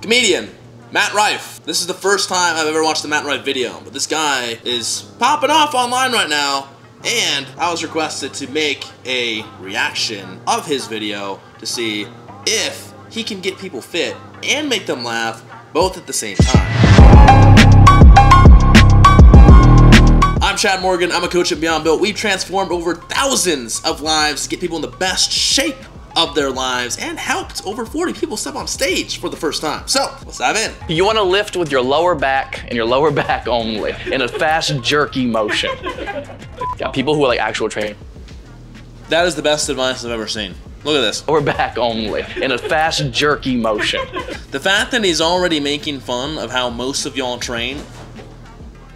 Comedian Matt Rife. This is the first time I've ever watched the Matt Rife video, but this guy is popping off online right now, and I was requested to make a reaction of his video to see if he can get people fit and make them laugh both at the same time. I'm Chad Morgan, I'm a coach at Beyond Built. We've transformed over thousands of lives to get people in the best shape of their lives and helped over 40 people step on stage for the first time. So, let's dive in. You want to lift with your lower back and your lower back only in a fast, jerky motion. Got people who are like actual training. That is the best advice I've ever seen. Look at this. Lower back only in a fast, jerky motion. The fact that he's already making fun of how most of y'all train,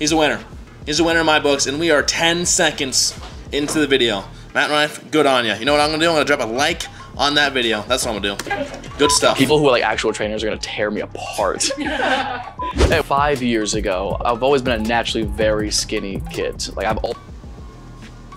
he's a winner. He's a winner in my books, and we are 10 seconds into the video. Matt Rife, good on you. You know what I'm gonna do? I'm gonna drop a like on that video. That's what I'm gonna do. Good stuff. People who are like actual trainers are gonna tear me apart. 5 years ago, I've always been a naturally very skinny kid. Like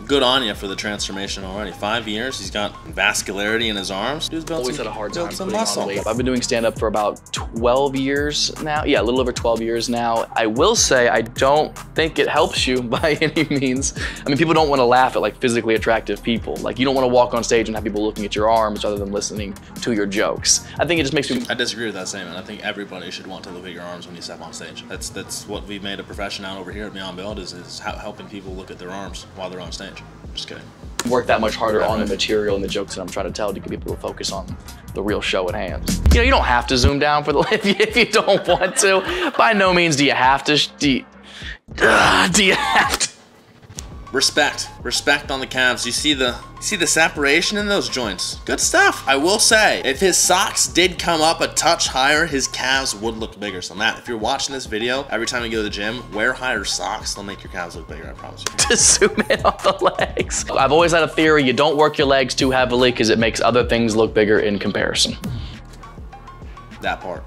Good on you for the transformation already. 5 years, he's got vascularity in his arms. Dude's built always had a hard time some putting muscle. on weight. I've been doing stand-up for about 12 years now. Yeah, a little over 12 years now. I will say I don't think it helps you by any means. I mean, people don't want to laugh at like physically attractive people. Like you don't want to walk on stage and have people looking at your arms rather than listening to your jokes. I think it just makes me... I disagree with that statement. I think everybody should want to look at your arms when you step on stage. That's what we've made a profession out over here at Beyond Build is helping people look at their arms while they're on stage. Just kidding. Work that much harder on the material and the jokes that I'm trying to tell to get people to focus on the real show at hand. You know, you don't have to zoom down for the if you don't want to. By no means do you have to. Do you have to? Respect on the calves. You see the separation in those joints. Good stuff. I will say, if his socks did come up a touch higher, his calves would look bigger. So Matt, if you're watching this video, every time you go to the gym, wear higher socks. They'll make your calves look bigger, I promise you. To zoom in on the legs. I've always had a theory, you don't work your legs too heavily because it makes other things look bigger in comparison. That part.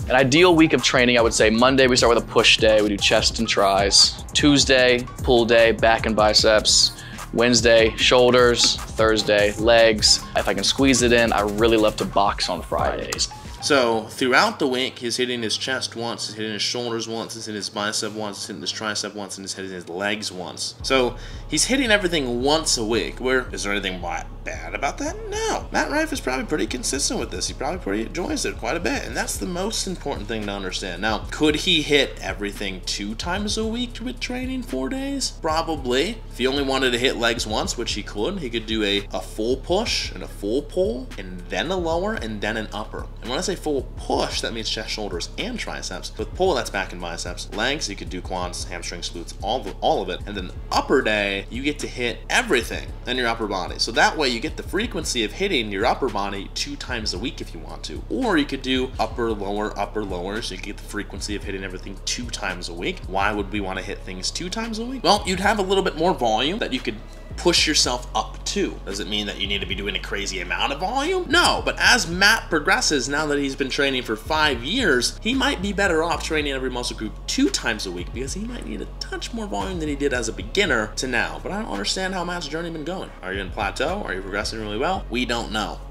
An ideal week of training, I would say Monday we start with a push day, we do chest and tris. Tuesday, pull day, back and biceps. Wednesday, shoulders. Thursday, legs. If I can squeeze it in, I really love to box on Fridays. So throughout the week, he's hitting his chest once, he's hitting his shoulders once, he's hitting his bicep once, he's hitting his tricep once, and he's hitting his legs once. So he's hitting everything once a week. Is there anything bad about that? No. Matt Rife is probably pretty consistent with this. He probably pretty enjoys it quite a bit, and that's the most important thing to understand. Now, could he hit everything 2 times a week with training 4 days? Probably. If he only wanted to hit legs once, which he could do a full push and a full pull, and then a lower, and then an upper. And when I say full push, that means chest, shoulders, and triceps. With pull, that's back and biceps. Legs, you could do quads, hamstrings, glutes, all of it. And then upper day, you get to hit everything in your upper body. So that way you get the frequency of hitting your upper body 2 times a week if you want to. Or you could do upper, lower, so you get the frequency of hitting everything 2 times a week. Why would we want to hit things 2 times a week? Well, you'd have a little bit more volume that you could push yourself up to. Does it mean that you need to be doing a crazy amount of volume? No, but as Matt progresses, now that he's been training for 5 years, he might be better off training every muscle group 2 times a week because he might need a touch more volume than he did as a beginner to now. But I don't understand how Matt's journey been going. Are you in plateau? Are you progressing really well? We don't know.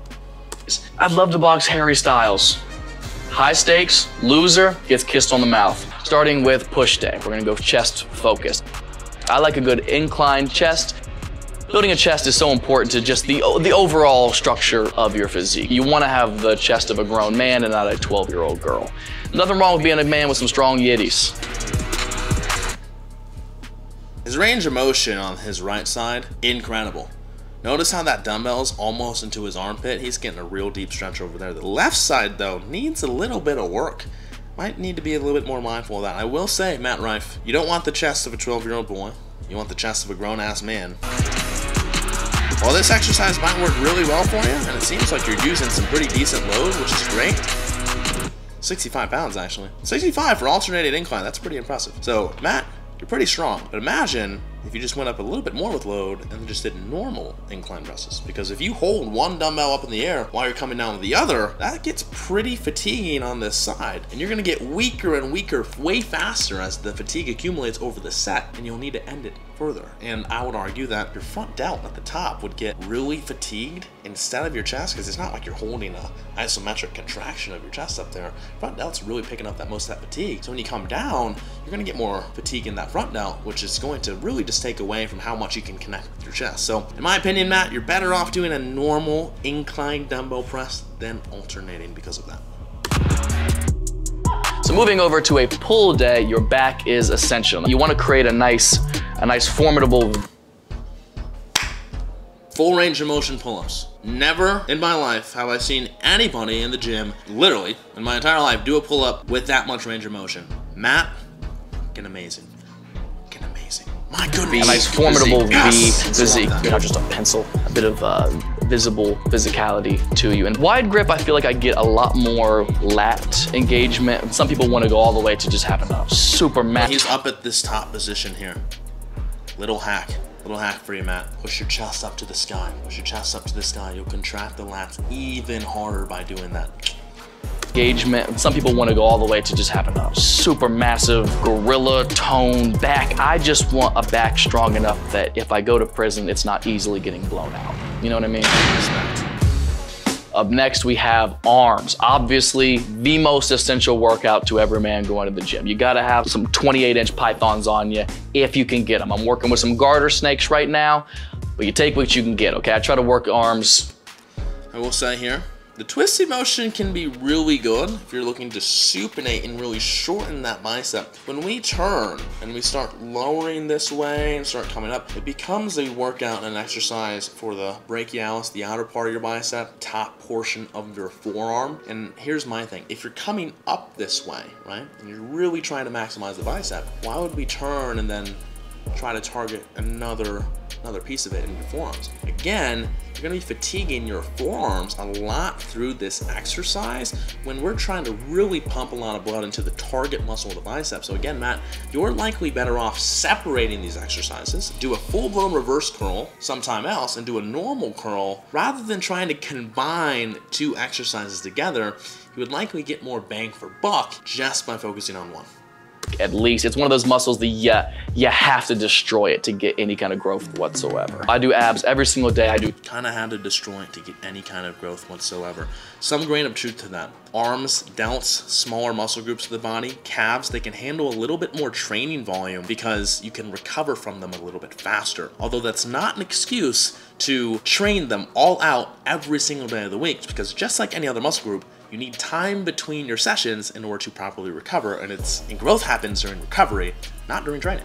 I'd love to box Harry Styles. High stakes, loser gets kissed on the mouth. Starting with push day, we're gonna go chest focused. I like a good inclined chest. Building a chest is so important to just the overall structure of your physique. You want to have the chest of a grown man and not a 12-year-old girl. Nothing wrong with being a man with some strong yitties. His range of motion on his right side, incredible. Notice how that dumbbell's almost into his armpit. He's getting a real deep stretch over there. The left side, though, needs a little bit of work. Might need to be a little bit more mindful of that. I will say, Matt Rife, you don't want the chest of a 12-year-old boy. You want the chest of a grown-ass man. Well, this exercise might work really well for you, and it seems like you're using some pretty decent load, which is great. 65 pounds, actually. 65 for alternated incline, that's pretty impressive. So, Matt, you're pretty strong, but imagine if you just went up a little bit more with load and then just did normal incline presses. Because if you hold one dumbbell up in the air while you're coming down with the other, that gets pretty fatiguing on this side. And you're gonna get weaker and weaker way faster as the fatigue accumulates over the set, and you'll need to end it further. And I would argue that your front delt at the top would get really fatigued instead of your chest, because it's not like you're holding a isometric contraction of your chest up there. Front delt's really picking up that most of that fatigue. So when you come down, you're gonna get more fatigue in that front delt, which is going to really just take away from how much you can connect with your chest. So in my opinion, Matt, you're better off doing a normal incline dumbbell press than alternating because of that. So moving over to a pull day, your back is essential. You want to create a nice formidable full range of motion pull-ups. Never in my life have I seen anybody in the gym, literally in my entire life, do a pull-up with that much range of motion. Matt, fucking amazing. Fucking amazing. My goodness. A nice formidable V yes. physique. You're not just a pencil. A bit of visible physicality to you. And wide grip, I feel like I get a lot more lat engagement. Some people want to go all the way to just having a super massive. He's up at this top position here. Little hack for you, Matt. Push your chest up to the sky. Push your chest up to the sky. You'll contract the lats even harder by doing that. Engagement. Some people want to go all the way to just having a super massive gorilla toned back. I just want a back strong enough that if I go to prison, it's not easily getting blown out. You know what I mean? Up next, we have arms. Obviously, the most essential workout to every man going to the gym. You gotta have some 28-inch pythons on you if you can get them. I'm working with some garter snakes right now, but you take what you can get, okay? I try to work arms. I will say here, the twisty motion can be really good if you're looking to supinate and really shorten that bicep. When we turn and we start lowering this way and start coming up, it becomes a workout and an exercise for the brachialis, the outer part of your bicep, top portion of your forearm. And here's my thing, if you're coming up this way, right, and you're really trying to maximize the bicep, why would we turn and then try to target another piece of it in your forearms? Again, you're gonna be fatiguing your forearms a lot through this exercise when we're trying to really pump a lot of blood into the target muscle of the bicep. So again, Matt, you're likely better off separating these exercises, do a full-blown reverse curl sometime else, and do a normal curl rather than trying to combine two exercises together. You would likely get more bang for buck just by focusing on one. At least it's one of those muscles that you have to destroy it to get any kind of growth whatsoever. I do abs every single day. I do kind of have to destroy it to get any kind of growth whatsoever. Some grain of truth to that. Arms, delts, smaller muscle groups of the body, calves, they can handle a little bit more training volume because you can recover from them a little bit faster. Although that's not an excuse to train them all out every single day of the week, because just like any other muscle group, you need time between your sessions in order to properly recover, and growth happens during recovery, not during training.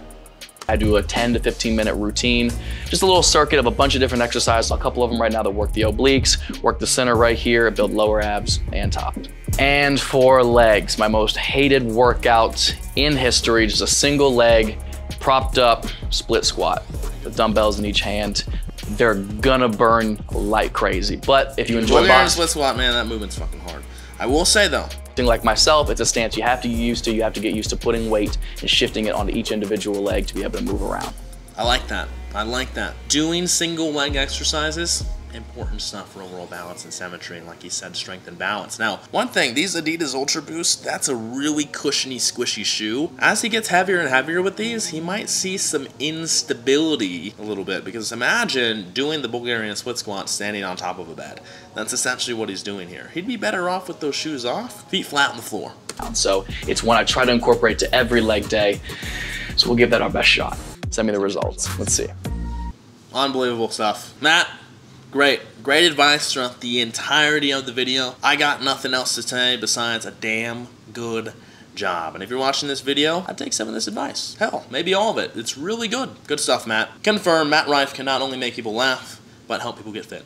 I do a 10 to 15 minute routine, just a little circuit of a bunch of different exercises, a couple of them right now that work the obliques, work the center right here, build lower abs and top. And for legs, my most hated workout in history, just a single leg, propped up, split squat, the dumbbells in each hand. They're gonna burn like crazy, but if you enjoy boxing, split squat, man, that movement's fucking hard. I will say though, like myself, it's a stance you have to get used to. You have to get used to putting weight and shifting it onto each individual leg to be able to move around. I like that. I like that. Doing single leg exercises, important stuff for overall balance and symmetry, and like you said, strength and balance. Now, one thing, these Adidas Ultra Boost, that's a really cushiony, squishy shoe. As he gets heavier and heavier with these, he might see some instability a little bit, because imagine doing the Bulgarian split squat standing on top of a bed. That's essentially what he's doing here. He'd be better off with those shoes off, feet flat on the floor. So it's one I try to incorporate to every leg day. So we'll give that our best shot. Send me the results. Let's see. Unbelievable stuff. Matt, great advice throughout the entirety of the video. I got nothing else to say besides a damn good job. And if you're watching this video, I'd take some of this advice. Hell, maybe all of it. It's really good. Good stuff, Matt. Confirm, Matt Rife can not only make people laugh, but help people get fit.